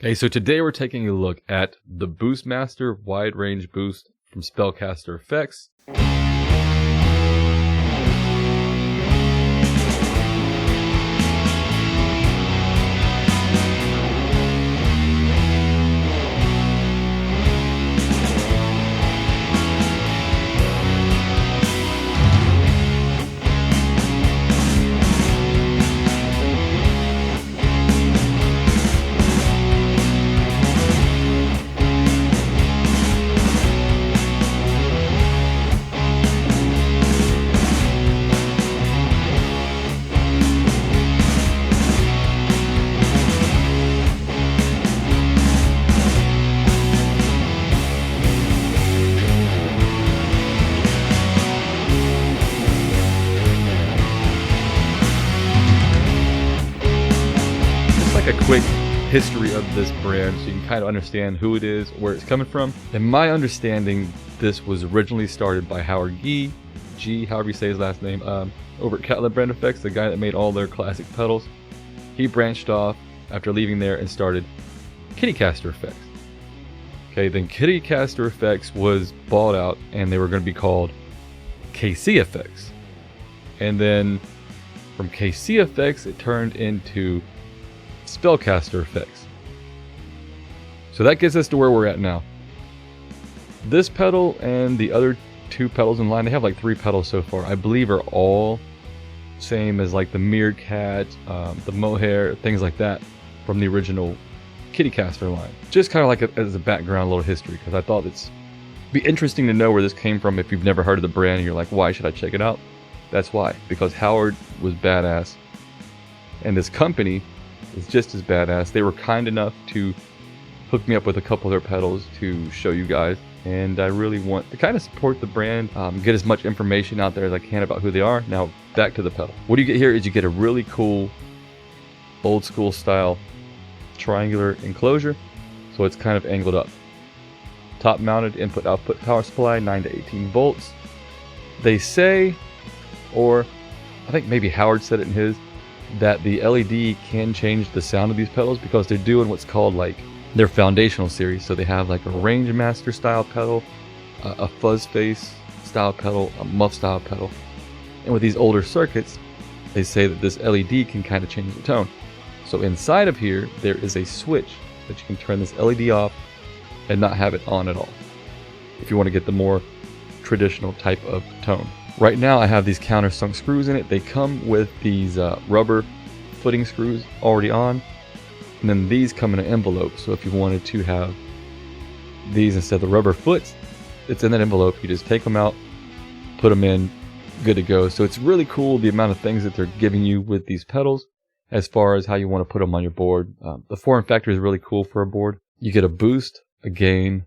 Okay, so today we're taking a look at the Boostmaster Wide Range Boost from Spellcaster Effects. A quick history of this brand so you can kind of understand who it is, where it's coming from. In my understanding, this was originally started by Howard G, however you say his last name, over at Catlin Brand Effects, the guy that made all their classic pedals. He branched off after leaving there and started Kittycaster Effects. Okay, then Kittycaster Effects was bought out and they were going to be called KC Effects. And then from KC Effects it turned into Spellcaster Effects. So that gets us to where we're at now. This pedal and the other two pedals in line, they have like 3 pedals so far, I believe are all same as like the Meerkat, the Mohair, things like that from the original Kittycaster line. Just kind of like as a background, a little history, because I thought it'd be interesting to know where this came from if you've never heard of the brand and you're like, why should I check it out? That's why, because Howard was badass and this company is just as badass. They were kind enough to hook me up with a couple of their pedals to show you guys, and I really want to kind of support the brand, get as much information out there as I can about who they are. Now back to the pedal. What you get here is you get a really cool old school style triangular enclosure, so it's kind of angled up. Top mounted input output power supply, 9 to 18 volts. They say, or I think maybe Howard said it in his, that the LED can change the sound of these pedals because they're doing what's called like their foundational series. So they have like a Range Master style pedal, a fuzz face style pedal, a muff style pedal. And with these older circuits, they say that this LED can kind of change the tone. So inside of here, there is a switch that you can turn this LED off and not have it on at all, if you want to get the more traditional type of tone. Right now I have these countersunk screws in it. They come with these rubber footing screws already on, and then these come in an envelope. So if you wanted to have these instead of the rubber foots, it's in that envelope. You just take them out, put them in, good to go. So it's really cool the amount of things that they're giving you with these pedals as far as how you want to put them on your board. The form factor is really cool for a board. You get a boost, a gain,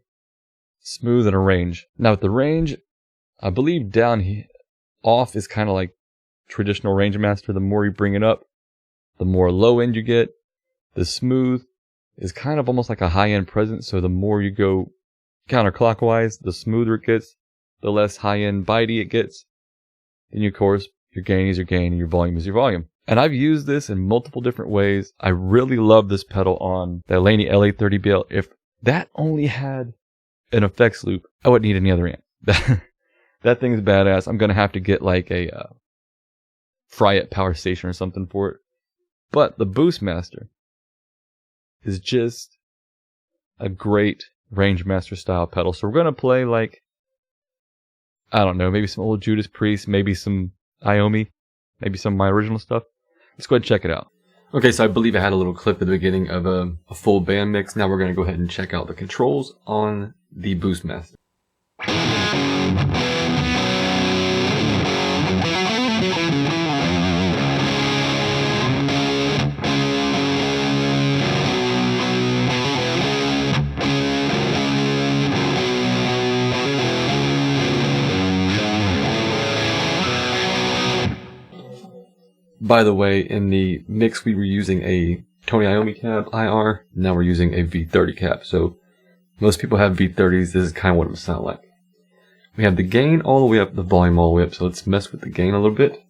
smooth, and a range. Now with the range, I believe down here off is kind of like traditional Range Master. The more you bring it up, the more low end you get. The smooth is kind of almost like a high end presence, so the more you go counterclockwise, the smoother it gets, the less high end bitey it gets. And of course, your gain is your gain and your volume is your volume. And I've used this in multiple different ways. I really love this pedal on the Iommi LA30BL. If that only had an effects loop, I wouldn't need any other amp. That thing's badass. I'm going to have to get like a Fry-It power station or something for it. But the Boostmaster is just a great Range Master style pedal. So we're going to play like, I don't know, maybe some old Judas Priest, maybe some Iommi, maybe some of my original stuff. Let's go ahead and check it out. Okay, so I believe I had a little clip at the beginning of a full band mix. Now we're going to go ahead and check out the controls on the Boostmaster. By the way, in the mix we were using a Tony Iommi cab IR, now we're using a V30 cab. So most people have V30s, this is kind of what it would sound like. We have the gain all the way up, the volume all the way up, so let's mess with the gain a little bit.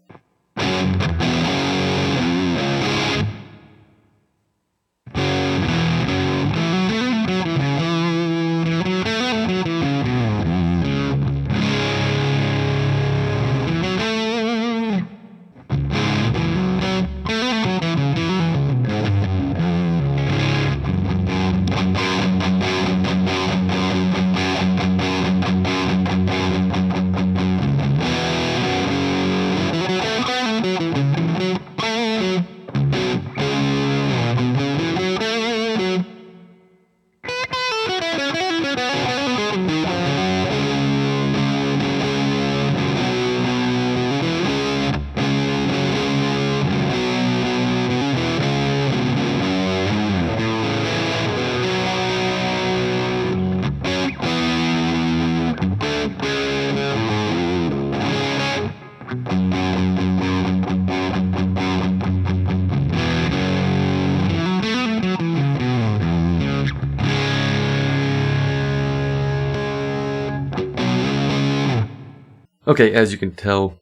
Okay, as you can tell,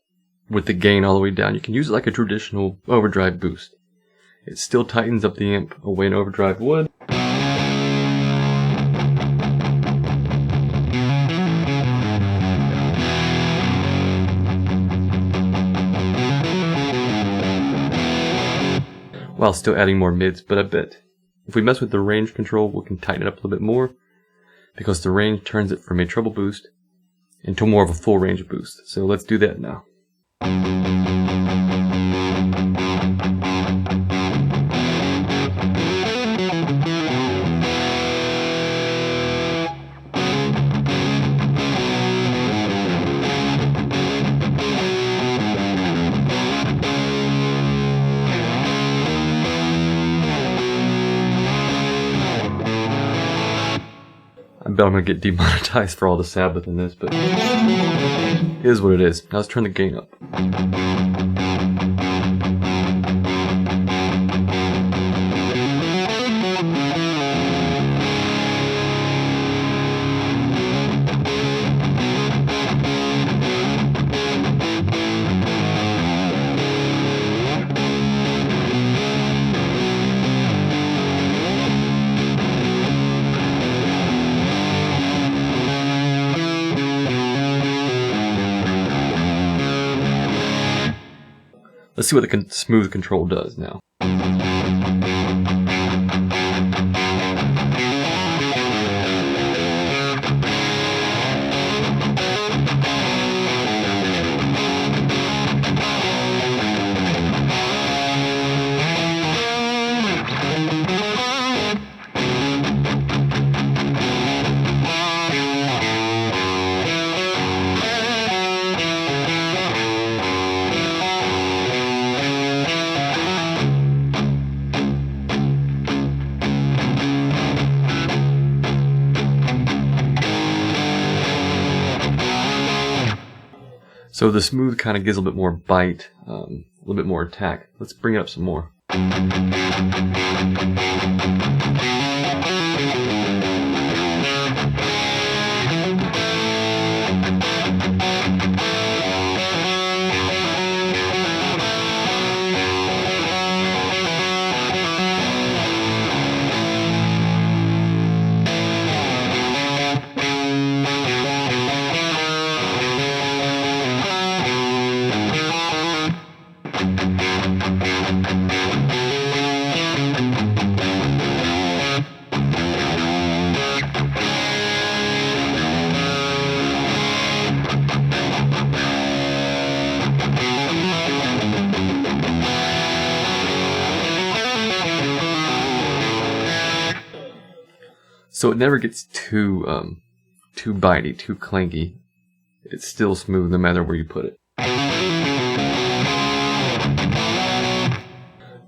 with the gain all the way down, you can use it like a traditional overdrive boost. It still tightens up the amp the way an overdrive would. While still adding more mids, but I bet if we mess with the range control, we can tighten it up a little bit more, because the range turns it from a treble boost into more of a full range boost. So let's do that now. I bet I'm going to get demonetized for all the Sabbath in this, but it is what it is. Now let's turn the gain up. Let's see what the smooth control does now. So the smooth kind of gives a little bit more bite, a little bit more attack. Let's bring it up some more. So it never gets too bitey, too clanky. It's still smooth no matter where you put it.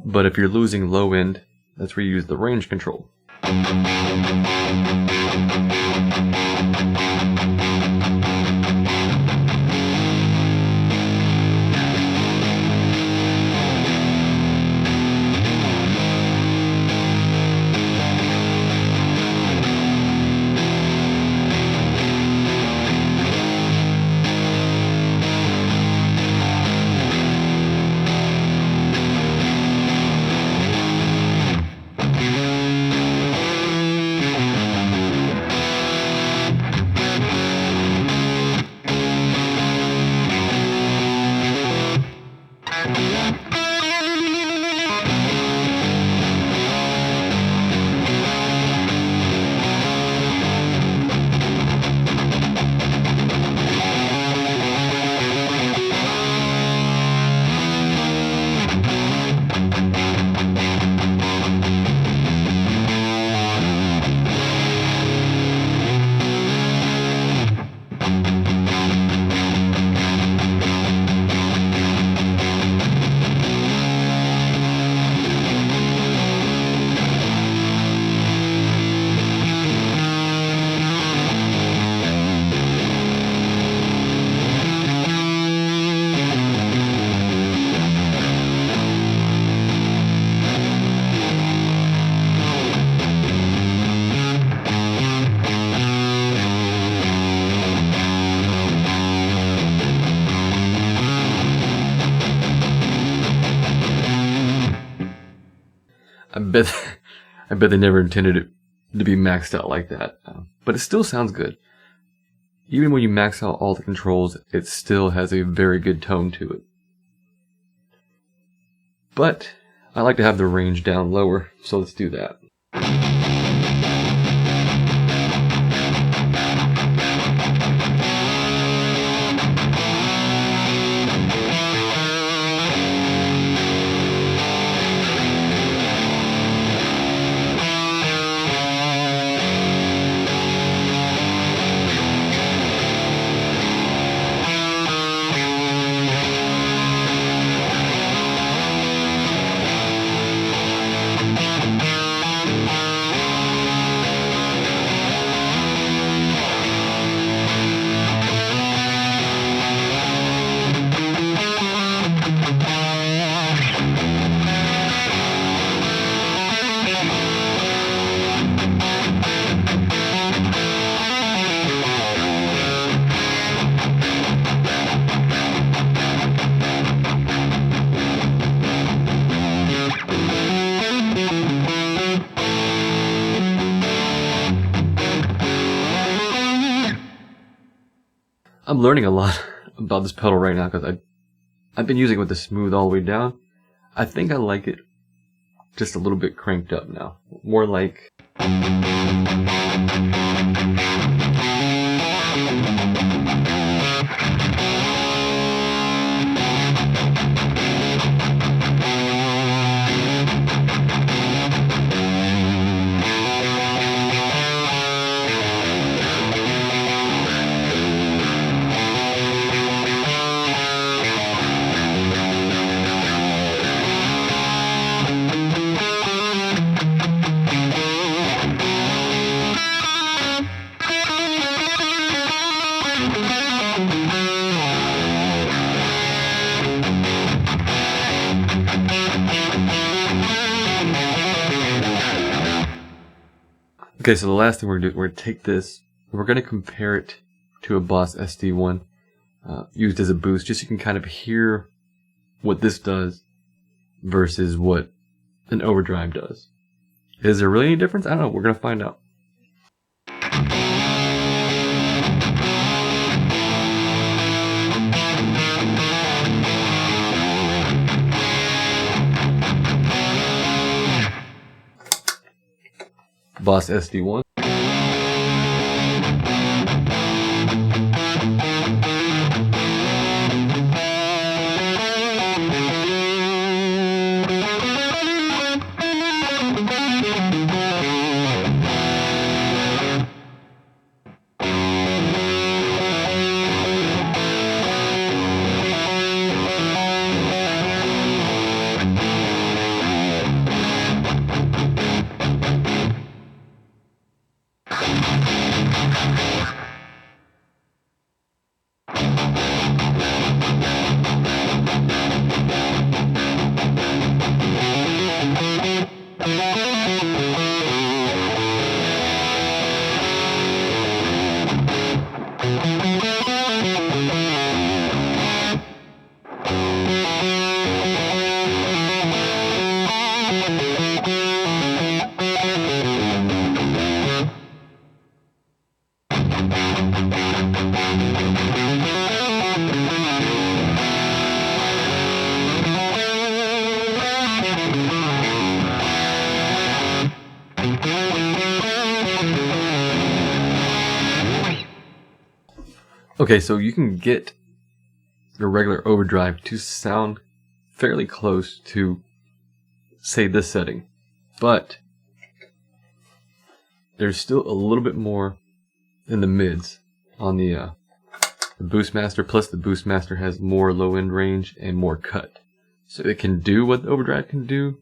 But if you're losing low end, that's where you use the range control. bet I bet they never intended it to be maxed out like that. But it still sounds good. Even when you max out all the controls, it still has a very good tone to it. But I like to have the range down lower, so let's do that. I'm learning a lot about this pedal right now because I've been using it with the smooth all the way down. I think I like it just a little bit cranked up now. More like... Okay, so the last thing we're going to do, we're going to take this, and we're going to compare it to a Boss SD1 used as a boost, just so you can kind of hear what this does versus what an Overdrive does. Is there really any difference? I don't know. We're going to find out. Boss SD1. Okay, so you can get your regular Overdrive to sound fairly close to, say, this setting, but there's still a little bit more in the mids on the Boostmaster, plus the Boostmaster has more low end range and more cut. So it can do what the Overdrive can do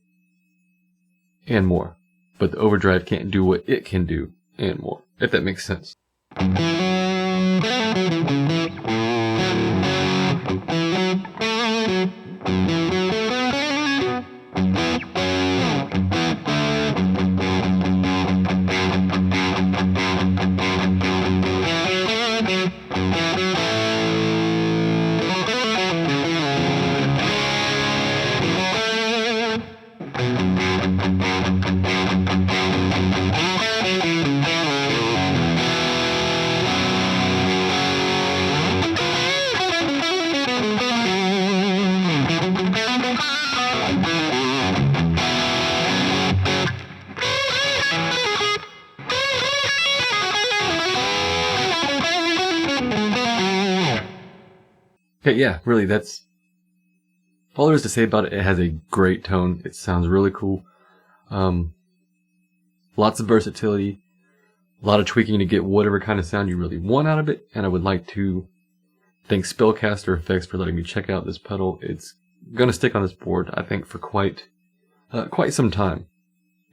and more, but the Overdrive can't do what it can do and more, if that makes sense. Okay, yeah, really, that's all there is to say about it. It has a great tone. It sounds really cool. Lots of versatility, a lot of tweaking to get whatever kind of sound you really want out of it. And I would like to thank Spellcaster Effects for letting me check out this pedal. It's gonna stick on this board, I think, for quite some time.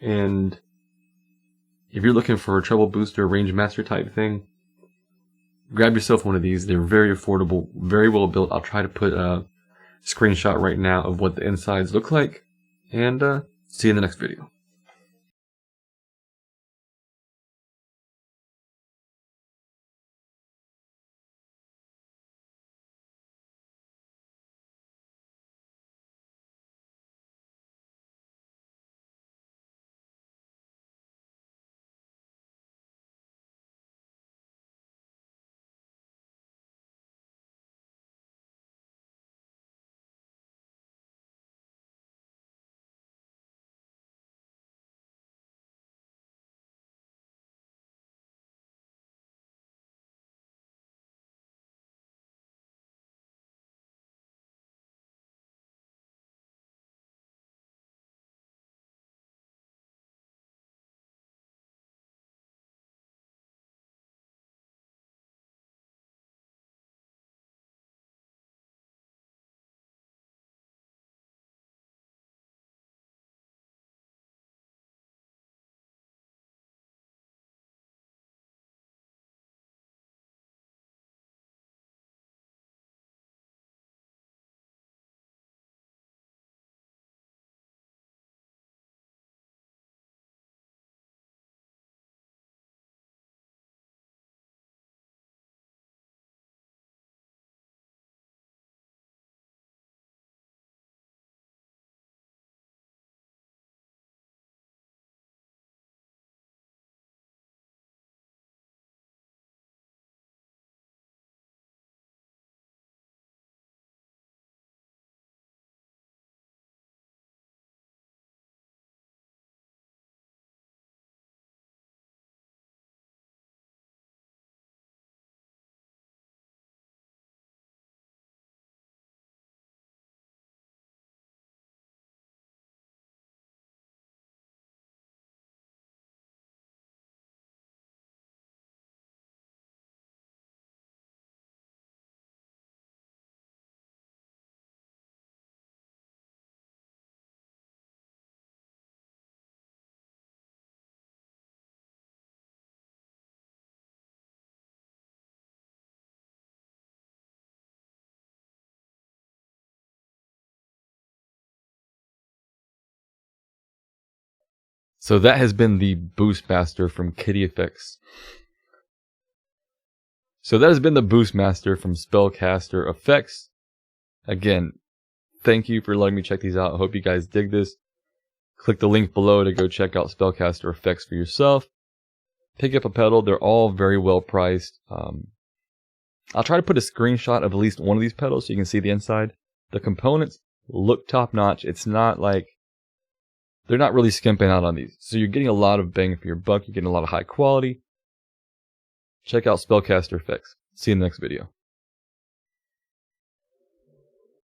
And if you're looking for a treble booster, range master type thing, grab yourself one of these. They're very affordable, very well built. I'll try to put a screenshot right now of what the insides look like. And see you in the next video. So that has been the Boostmaster from Kitty Effects. So that has been the Boostmaster from Spellcaster Effects. Again, thank you for letting me check these out. I hope you guys dig this. Click the link below to go check out Spellcaster Effects for yourself. Pick up a pedal. They're all very well priced. I'll try to put a screenshot of at least one of these pedals so you can see the inside. The components look top notch. It's not like they're not really skimping out on these. So you're getting a lot of bang for your buck. You're getting a lot of high quality. Check out Spellcaster Effects. See you in the next video.